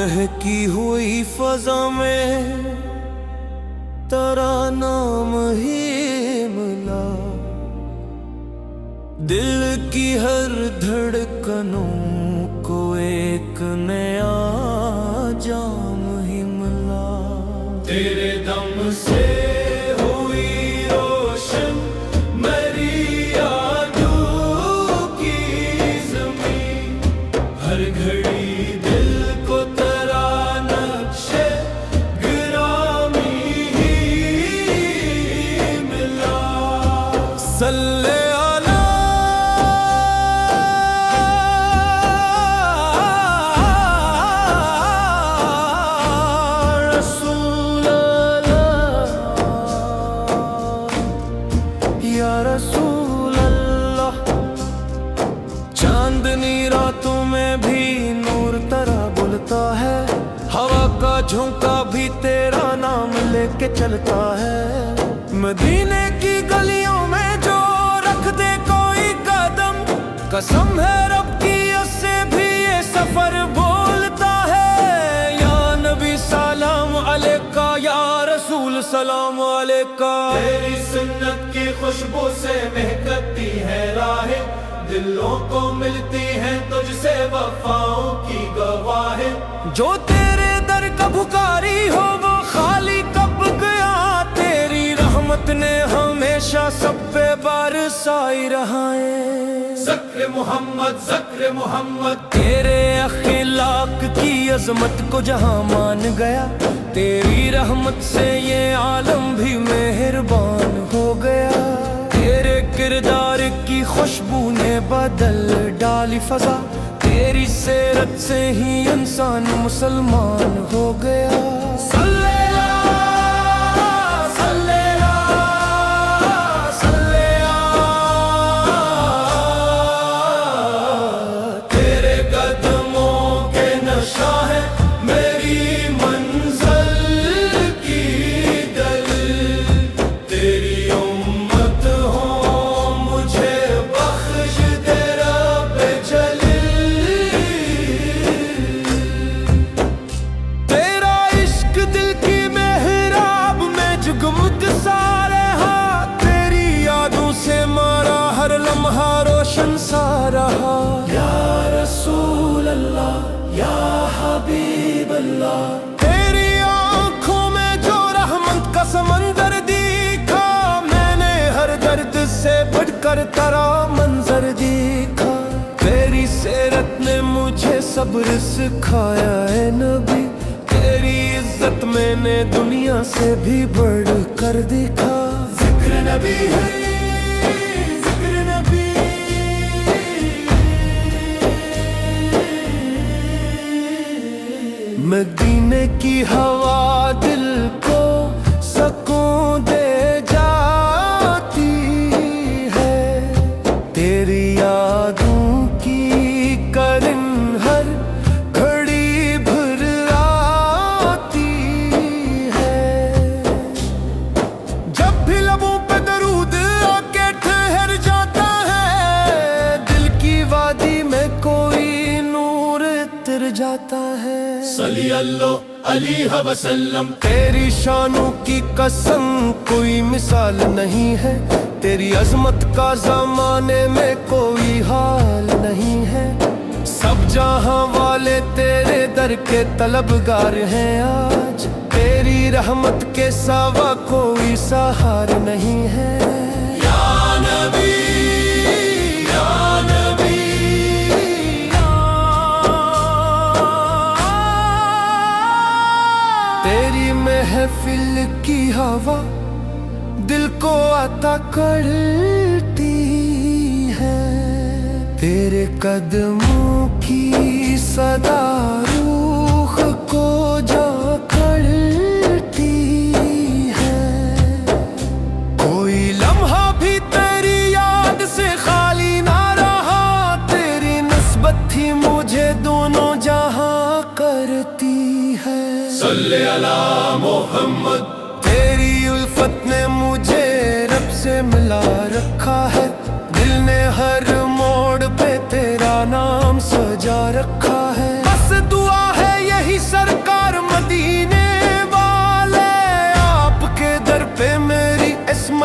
بہکی ہوئی فضا میں تیرا نام ہی ملا، دل کی ہر دھڑکنوں کو ایک نیا جام ہی ملا۔ تیرے دم سے ہوئی روشن میری یادوں کی زمین، ہر گھڑی دل کو تیرا نقشے گرامی ہی ملا۔ صلی رسول اللہ، چاندنی راتوں میں بھی نور تیرا بلتا ہے، ہوا کا جھونکا بھی تیرا نام لے کے چلتا ہے۔ مدینے کی گلیوں میں جو رکھ دے کوئی قدم، قسم ہے رب کی اس سے بھی یہ سفر بولتا ہے۔ یا نبی سلام علیکہ، یا رسول سلام علیکہ، تیری سنت کی خوشبو سے مہکتی ہے راہیں، دلوں کو ملتی ہیں تجھ سے وفاؤں کی گواہیں۔ جو تیرے در کا بھکاری ہو وہ خالی کب گیا، تیری رحمت نے ہمیشہ سب پہ برسائی رہائیں۔ ذکر محمد ذکر محمد، تیرے اخلاق کی عظمت کو جہاں مان گیا، تیری رحمت سے یہ عالم بھی مہربان ہو گیا۔ تیرے کردار کی خوشبو نے بدل ڈالی فضا، تیری سیرت سے ہی انسان مسلمان ہو گیا۔ صلی روشن سا رہا، یا رسول اللہ یا حبیب اللہ۔ تیری آنکھوں میں جو رحمت کا سمندر دیکھا، میں نے ہر درد سے بڑھ کر تیرا منظر دیکھا۔ تیری سیرت نے مجھے صبر سکھایا اے نبی، تیری عزت میں نے دنیا سے بھی بڑھ کر دیکھا۔ ذکر نبی ہے مدینے کی ہوا دل کو سکون دے جاتی ہے، تیری یادوں کی کرن ہر گھڑی بھر آتی ہے۔ جب بھی لبوں پہ درود آ کے ٹھہر جاتا ہے، دل کی وادی میں کوئی نور اتر جاتا ہے۔ صلی اللہ علیہ وسلم، تیری شانوں کی قسم کوئی مثال نہیں ہے، تیری عظمت کا زمانے میں کوئی حال نہیں ہے۔ سب جہاں والے تیرے در کے طلبگار ہیں آج، تیری رحمت کے سوا کوئی سہار نہیں ہے۔ یا نبی یا نبی، تیری محفل کی ہوا دل کو عطا کرتی ہے، تیرے قدموں کی صدا روح کو جا کرتی ہے۔ کوئی لمحہ بھی تیری یاد سے خالی نہ رہا، تیری نسبت ہی مجھے دونوں جہاں کرتی ہے۔ صلی علی محمد، تیری الفت نے مجھے رب سے ملا رکھا ہے، دل نے ہر موڑ پہ تیرا نام سجا رکھا ہے۔ بس دعا ہے یہی سر